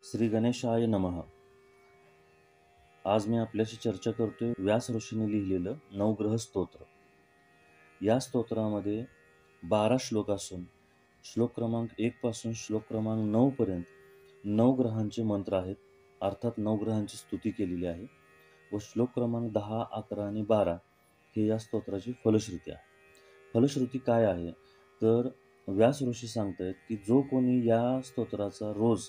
श्री गणेशाय नमः. आज मी आपल्याशी चर्चा करतोय व्यास ऋषीने लिहिलेलं नवग्रह स्तोत्र. या स्तोत्रामध्ये 12 श्लोक असून श्लोक क्रमांक 1 पासून श्लोक क्रमांक 9 पर्यंत नवग्रहांचे मंत्र आहेत, अर्थात नवग्रहांची स्तुती केलेली आहे. व श्लोक क्रमांक 10, 11 आणि 12 हे या स्तोत्राची फलश्रुती आहे. फलश्रुती काय आहे तर व्यास ऋषी सांगतायत की जो कोणी या स्तोत्राचा रोज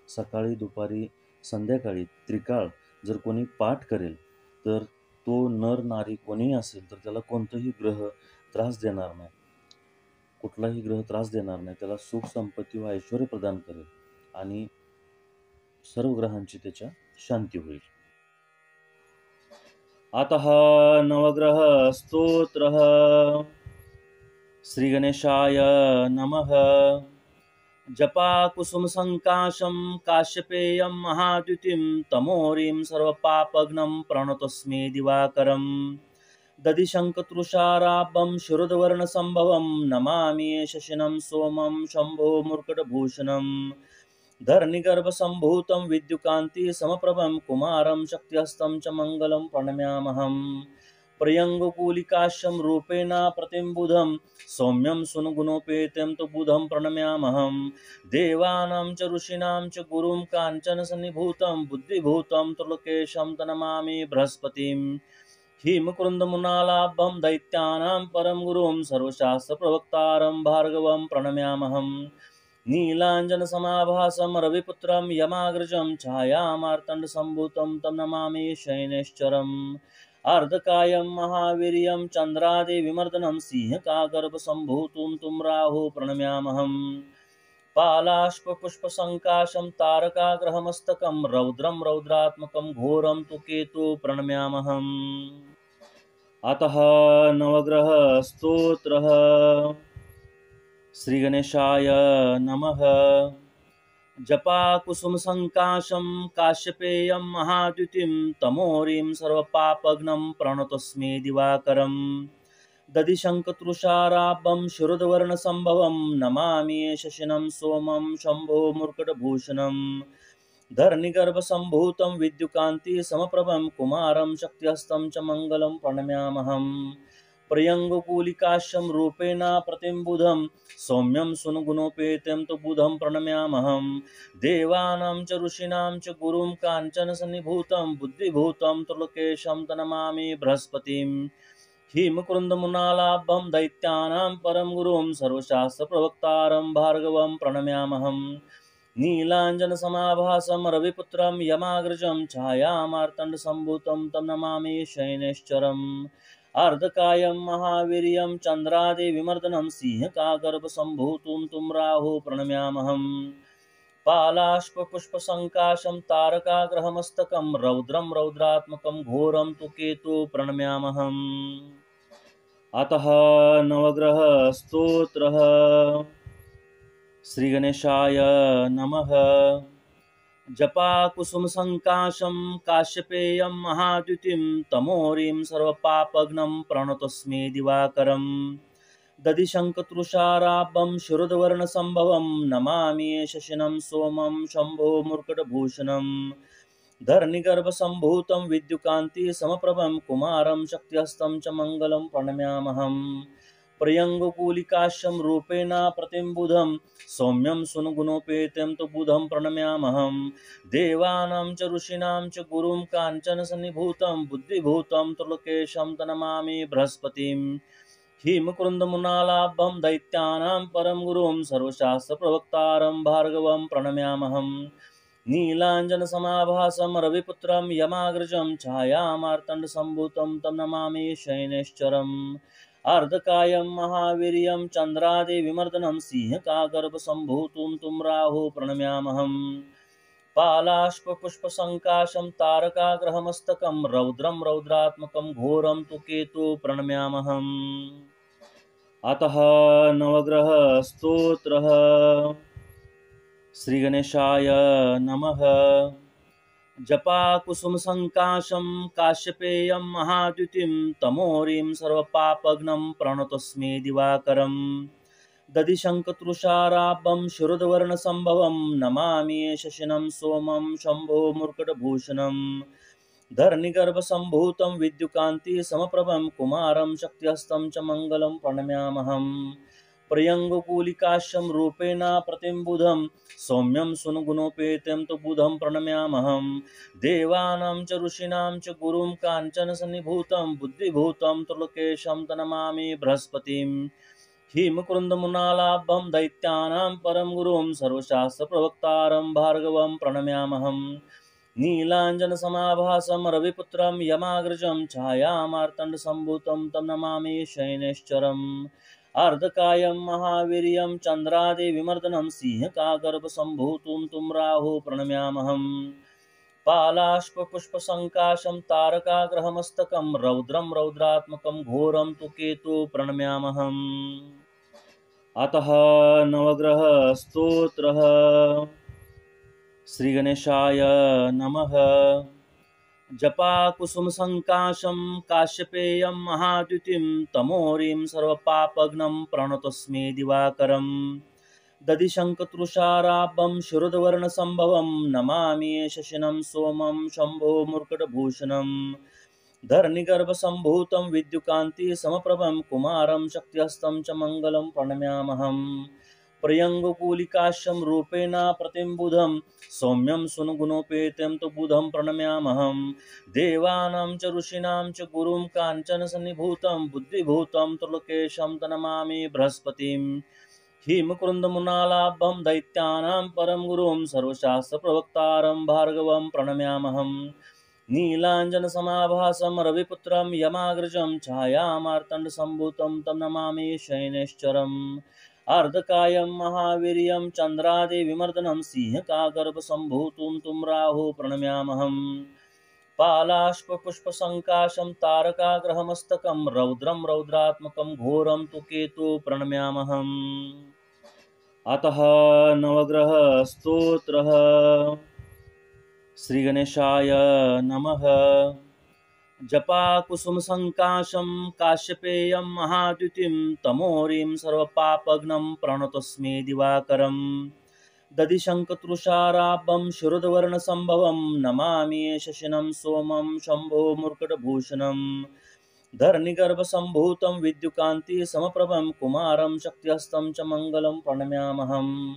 सकाळी, दुपारी, संध्याकाळी त्रिकाळ जर कोणी पाठ करेल तर तो नर नारी कोणीही असेल तर त्याला कोणताही ग्रह त्रास देणार नाही, कुठलाही ग्रह त्रास देणार नाही, त्याला सुख संपत्ती व ऐश्वर्य प्रदान करेल आणि सर्व ग्रहांची त्याच्या शांती होईल. अतः नवग्रह स्तोत्रः. श्री गणेशाय नमः. जपा कुसुम संकाशं काश्यपेयं महाद्युतिं तमोरिं सर्वपापघ्नं प्रणतोऽस्मि दिवाकरम्. दधिशङ्खतृषाराभं शिरोधवर्णसम्भवं नमामि शशिनं सोमं शम्भो मुर्कटभूषणम्. धरणिगर्भसम्भूतं विद्युकान्ति समप्रभं कुमारं शक्तिहस्तं च मङ्गलं प्रणम्यामहम्. प्रियङ्गुकूलिकाश्यं रूपेण प्रतिम्बुधं सौम्यं सुनुगुणोपेतं तु बुधं प्रणम्यामहं. देवानां च ऋषीणां च गुरुं काञ्चनसन्निभूतं बुद्धिभूतं त्रिलोकेशं तनमामि बृहस्पतिं. हिमकृन्दमुनालाभं दैत्यानां परं गुरुं सर्वशास्त्रप्रवक्तारं भार्गवं प्रणम्यामहं. नीलाञ्जनसमाभासं रविपुत्रं यमाग्रजं छायामार्तण्डसम्भूतं तं नमामि शयनेश्वरम्. अर्धकायं महावीर्यं चन्द्रादिविमर्दनं सिंहकागर्भसम्भूतं तुं राहु प्रणम्यामहं. पालाष्पुष्पसङ्काशं तारकाग्रहमस्तकं रौद्रं रौद्रात्मकं घोरं तु केतु प्रणम्यामहम्. अतः नवग्रह स्तोत्रः. श्री गणेशाय नमः. जपा कुसुम संकाशं काश्यपेयं महाद्युतिं तमोरिं सर्वपापघ्नं प्रणतोऽस्मि दिवाकरम्. दधिशङ्खतृषाराभं शिरोधवर्णसम्भवं नमामि शशिनं सोमं शम्भो मुर्कटभूषणम्. धरणिगर्भसम्भूतं विद्युकान्ति समप्रभं कुमारं शक्तिहस्तं च मङ्गलं प्रणम्यामहम्. प्रियङ्गुकूलिकाश्यं रूपेण प्रतिम्बुधं सौम्यं सुनुगुणोपेतं तु बुधं प्रणम्यामहं. देवानां च ऋषीणां च गुरुं काञ्चनसन्निभूतं बुद्धिभूतं त्रिलोकेशं तनमामि बृहस्पतिं. हिमकृन्दमुनालाभं दैत्यानां परं गुरुं सर्वशास्त्रप्रवक्तारं भार्गवं प्रणम्यामहं. नीलाञ्जनसमाभासं रविपुत्रं यमाग्रजं छायामार्तण्डसम्भूतं तं नमामि शयनेश्वरम्. अर्धकायं महावीर्यं चन्द्रादिविमर्दनं सिंहकागर्भसम्भूतं तुं राहु प्रणम्यामहम्. पालाष्पुष्पसङ्काशं तारकाग्रहमस्तकं रौद्रं रौद्रात्मकं घोरं तु केतु प्रणम्यामहम्. अतः नवग्रह स्तोत्रः. श्री गणेशाय नमः. जपा कुसुम संकाशं काश्यपेयं महाद्युतिं तमोरिं सर्वपापघ्नं प्रणतोऽस्मि दिवाकरम्. दधिशङ्खतृषाराभं शिरोधवर्णसम्भवं नमामि शशिनं सोमं शम्भो मुर्कटभूषणम्. धरणिगर्भसम्भूतं विद्युकान्ति समप्रभं कुमारं शक्तिहस्तं च मङ्गलं प्रणम्यामहम्. प्रियङ्गुकूलिकाश्यं रूपेण प्रतिम्बुधं सौम्यं सुनुगुणोपेतं तु बुधं प्रणम्यामहं. देवानां च ऋषीणां च गुरुं काञ्चनसन्निभूतं बुद्धिभूतं त्रिलोकेशं तनमामि बृहस्पतिं. हिमकृन्दमुनालाभं दैत्यानां परं गुरुं सर्वशास्त्रप्रवक्तारं भार्गवं प्रणम्यामहं. नीलाञ्जनसमाभासं रविपुत्रं यमाग्रजं छायामार्तण्डसम्भूतं तं नमामि शयनेश्वरम्. अर्धकायं महावीर्यं चन्द्रादिविमर्दनं सिंहकागर्भसम्भूतं तुं राहु प्रणम्यामहम्. पालाष्पुष्पसङ्काशं तारकाग्रहमस्तकं रौद्रं रौद्रात्मकं घोरं तु केतु प्रणम्यामहम्. अतः नवग्रह स्तोत्रः. श्री गणेशाय नमः. जपा कुसुम संकाशं काश्यपेयं महाद्युतिं तमोरिं सर्वपापघ्नं प्रणतोऽस्मि दिवाकरम्. दधिशङ्खतृषाराभं शिरोधवर्णसम्भवं नमामि शशिनं सोमं शम्भो मुर्कटभूषणं धरणिगर्भसम्भूतं विद्युकान्तिसमप्रभं कुमारं शक्तिहस्तं च मङ्गलं प्रणम्यामहम् प्रियङ्गुकूलिकाश्यं रूपेण प्रतिम्बुधं सौम्यं सुनुगुणोपेतं तु बुधं प्रणम्यामहं देवानां च ऋषीणां च गुरुं काञ्चनसन्निभूतं बुद्धिभूतं त्रिलोकेशं तनमामि बृहस्पतिं हिमकुन्दमुनालाभं दैत्यानां परं गुरुं सर्वशास्त्रप्रवक्तारं भार्गवं प्रणम्यामहं नीलाञ्जनसमाभासं रविपुत्रं यमाग्रजं छायामार्तण्डसम्भूतं तं नमामि शयनेश्वरम् अर्धकायं महावीर्यं चन्द्रादिविमर्दनं सिंहकागर्भसम्भूतं तुं राहु प्रणम्यामहं पालाष्पुष्पसङ्काशं तारकाग्रहमस्तकं रौद्रं रौद्रात्मकं घोरं तु केतु प्रणम्यामहम् अतः नवग्रह स्तोत्रः। श्रीगणेशाय नमः। जपाकुसुमसङ्काशं काश्यपेयं महाद्युतिं तमोरिं सर्वपापघ्नं प्रणतोऽस्मि दिवाकरं दधिशङ्खतृषाराभं शिरोधवर्णसम्भवं नमामि शशिनं सोमं शम्भो मुर्कटभूषणं धरणिगर्भसम्भूतं विद्युकान्तिसमप्रभं कुमारं शक्तिहस्तं च मङ्गलं प्रणम्यामहम् प्रियङ्गुकूलिकाश्यं रूपेण प्रतिम्बुधं सौम्यं सुनुगुणोपेतं तु बुधं प्रणम्यामहं देवानां च ऋषीणां च गुरुं काञ्चनसन्निभूतं बुद्धिभूतं त्रिलोकेशं तनमामि बृहस्पतिं हिमकुन्दमुनालाभं दैत्यानां परं गुरुं सर्वशास्त्रप्रवक्तारं भार्गवं प्रणम्यामहं नीलाञ्जनसमाभासं रविपुत्रं यमाग्रजं छायामार्तण्डसम्भूतं तं नमामि शयनेश्वरम् अर्धकायं महावीर्यं चन्द्रादिविमर्दनं सिंहकागर्भसम्भूतं तुं राहु प्रणम्यामहं पालाष्पुष्पसङ्काशं तारकाग्रहमस्तकं रौद्रं रौद्रात्मकं घोरं तु केतु प्रणम्यामहम् अतः नवग्रह स्तोत्रः। श्रीगणेशाय नमः। जपाकुसुमसङ्काशं काश्यपेयं महाद्युतिं तमोरिं सर्वपापघ्नं प्रणतोऽस्मि दिवाकरं दधिशङ्खतृषाराभं शिरोधवर्णसम्भवं नमामि शशिनं सोमं शम्भो मुर्कटभूषणं धरणिगर्भसम्भूतं विद्युकान्तिसमप्रभं कुमारं शक्तिहस्तं च मङ्गलं प्रणम्यामहम्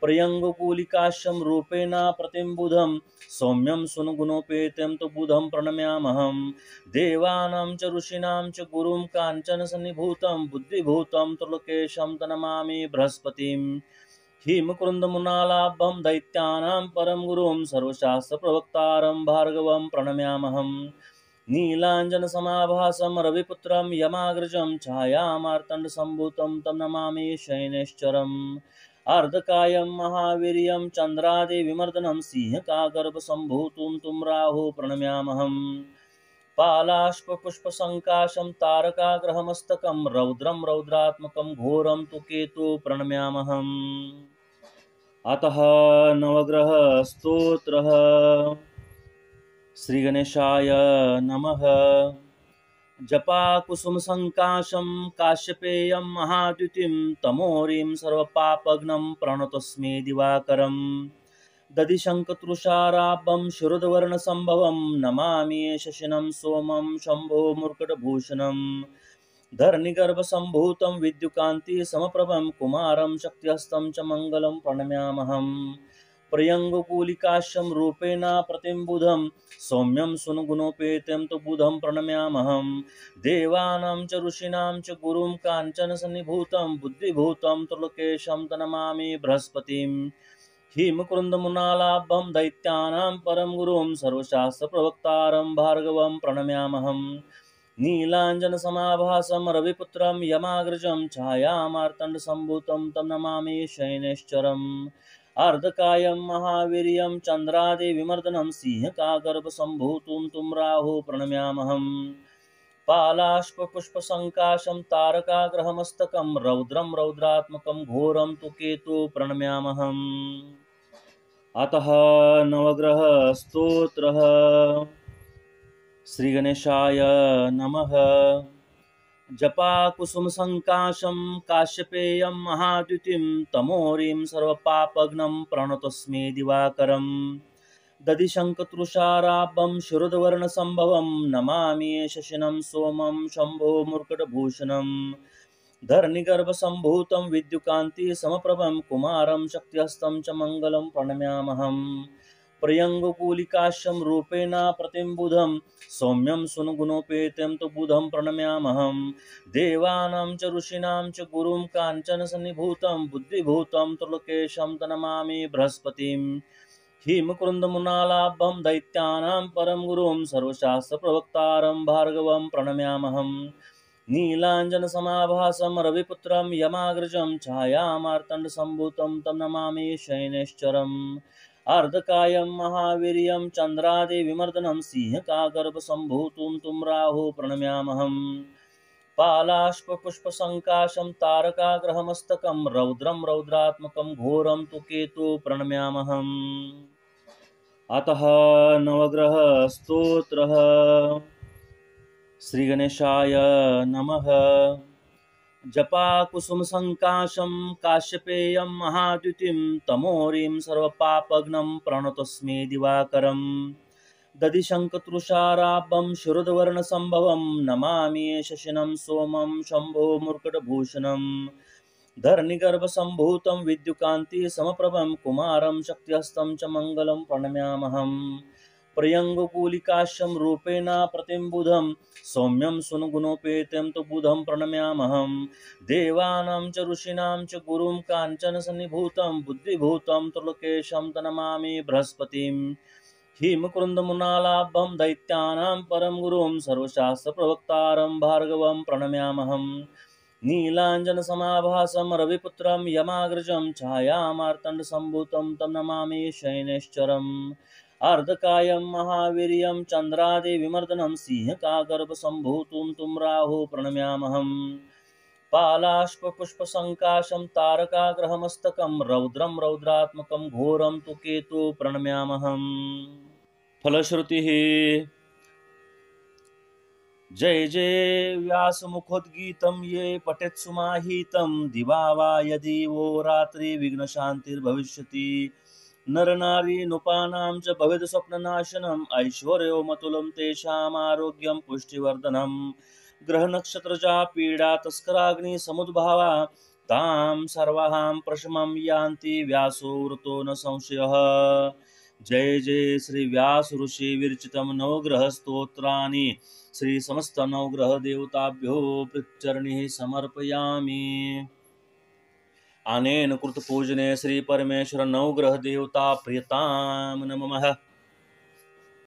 प्रियङ्गुकूलिकाश्यं रूपेण प्रतिम्बुधं सौम्यं सुनुगुणोपेतं तु बुधं प्रणम्यामहं देवानां च ऋषीणां च गुरुं काञ्चनसन्निभूतं बुद्धिभूतं त्रिलोकेशं तनमामि बृहस्पतिं हिमकुन्दमुनालाभं दैत्यानां परं गुरुं सर्वशास्त्रप्रवक्तारं भार्गवं प्रणम्यामहं नीलाञ्जनसमाभासं रविपुत्रं यमाग्रजं छायामार्तण्डसम्भूतं तं नमामि शयनेश्वरम् अर्धकायं महावीर्यं चन्द्रादिविमर्दनं सिंहकागर्भसम्भूतं तुं राहु प्रणम्यामहं पालाष्पुष्पसङ्काशं तारकाग्रहमस्तकं रौद्रं रौद्रात्मकं घोरं तु केतु प्रणम्यामहम् अतः नवग्रह स्तोत्रः। श्रीगणेशाय नमः। जपाकुसुमसङ्काशं काश्यपेयं महाद्युतिं तमोरिं सर्वपापघ्नं प्रणतोऽस्मि दिवाकरं दधिशङ्खतृषाराभं शिरोधवर्णसम्भवं नमामि शशिनं सोमं शम्भो मुर्कटभूषणं धरणिगर्भसम्भूतं विद्युकान्तिसमप्रभं कुमारं शक्तिहस्तं च मङ्गलं प्रणम्यामहं प्रियङ्गुकूलिकाश्यं रूपेण प्रतिम्बुधं सौम्यं सुनुगुणोपेतं तु बुधं प्रणम्यामहं देवानां च ऋषीणां च गुरुं काञ्चनसन्निभूतं बुद्धिभूतं त्रिलोकेशं तनमामि बृहस्पतिं हिमकुन्दमुनालाभं दैत्यानां परं गुरुं सर्वशास्त्रप्रवक्तारं भार्गवं प्रणम्यामहं नीलाञ्जनसमाभासं रविपुत्रं यमाग्रजं छायामार्तण्डसम्भूतं तं नमामि शयनेश्वरम् अर्धकायं महावीर्यं चन्द्रादिविमर्दनं सिंहकागर्भसम्भूतं तुं राहु प्रणम्यामहं पालाष्पुष्पसङ्काशं तारकाग्रहमस्तकं रौद्रं रौद्रात्मकं घोरं तु केतु प्रणम्यामहम् अतः नवग्रह स्तोत्रः। श्रीगणेशाय नमः। जपाकुसुमसङ्काशं काश्यपेयं महाद्युतिं तमोरिं सर्वपापघ्नं प्रणतोऽस्मि दिवाकरम् दधिशङ्खतृषाराभं शिरोधवर्णसम्भवं नमामि शशिनं सोमं शम्भो मुर्कटभूषणम् धरणिगर्भसम्भूतं विद्युकान्तिसमप्रभं कुमारं शक्तिहस्तं च मङ्गलं प्रणम्यामहम् प्रियङ्गुकूलिकाश्यं रूपेण प्रतिम्बुधं सौम्यं सुनगुणोपेतं तु बुधं प्रणम्यामहं देवानां च ऋषीणां च गुरुं काञ्चनसन्निभूतं बुद्धिभूतं त्रिलोकेशं तनमामि बृहस्पतिम् हिमकुन्दमुनालाभं दैत्यानां परं गुरुं सर्वशास्त्रप्रवक्तारं भार्गवं प्रणम्यामहम् नीलाञ्जनसमाभासं रविपुत्रं यमाग्रजं छायामार्तण्डसम्भूतं तं नमामि शयनेश्वरम् अर्धकायं महावीर्यं चन्द्रादिविमर्दनं सिंहकागर्भसम्भूतं तुं राहु प्रणम्यामहम् पालाष्पुष्पसङ्काशं तारकाग्रहमस्तकं रौद्रं रौद्रात्मकं घोरं तु केतु प्रणम्यामहम् अतः नवग्रह स्तोत्रः। श्री गणेशाय नमः। जपाकुसुमसङ्काशं काश्यपेयं महाद्युतिं तमोरिं सर्वपापघ्नं प्रणतोऽस्मि दिवाकरम् दधिशङ्खतृषाराभं शिरोधवर्णसम्भवं नमामि शशिनं सोमं शम्भो मुर्कटभूषणम् धरणिगर्भसम्भूतं विद्युकान्तिसमप्रभं कुमारं शक्तिहस्तं च मङ्गलं प्रणम्यामहम् प्रियङ्गुकूलिकाश्यं रूपेण प्रतिम्बुधं सौम्यं सुनगुणोपेतं तु बुधं प्रणम्यामहम् देवानां च ऋषीणां च गुरुं काञ्चनसन्निभूतं बुद्धिभूतं त्रिलोकेशं तनमामि बृहस्पतिम् हिमकुन्दमुनालाभं दैत्यानां परं गुरुं सर्वशास्त्रप्रवक्तारं भार्गवं प्रणम्यामहम् नीलाञ्जनसमाभासं रविपुत्रं यमाग्रजं छायामार्तण्डसम्भूतं तं नमामि शयनेश्वरम् अर्धकायं महावीर्यं चन्द्रादिविमर्दनं सिंहकागर्भसम्भूतं तुं राहु प्रणम्यामहम् पालाष्पुष्पसङ्काशं तारकाग्रहमस्तकं रौद्रं रौद्रात्मकं घोरं तु केतु प्रणम्यामहम्। फलश्रुतिः जय जय व्यासमुखोद्गीतं ये पठेत् सुमाहितं दिवा वा यदि वो रात्रि विघ्नशान्तिर्भविष्यति नरनारी नृपाणां च भवेत् स्वप्ननाशनम् ऐश्वर्योमतुलं तेषाम् आरोग्यं पुष्टिवर्धनम् ग्रहनक्षत्रजा पीडा तस्कराग्नि समुद्भावा तां सर्वां प्रशमं यान्ति व्यासो वृतो न संशयः। जय जय श्री व्यास ऋषि विरचितं नवग्रह स्तोत्राणि श्री समस्त नवग्रह देवताभ्यो प्रचरणिः समर्पयामि। अनेन कृत पूजने श्री परमेश्वर नवग्रह देवता प्रियतां नमः।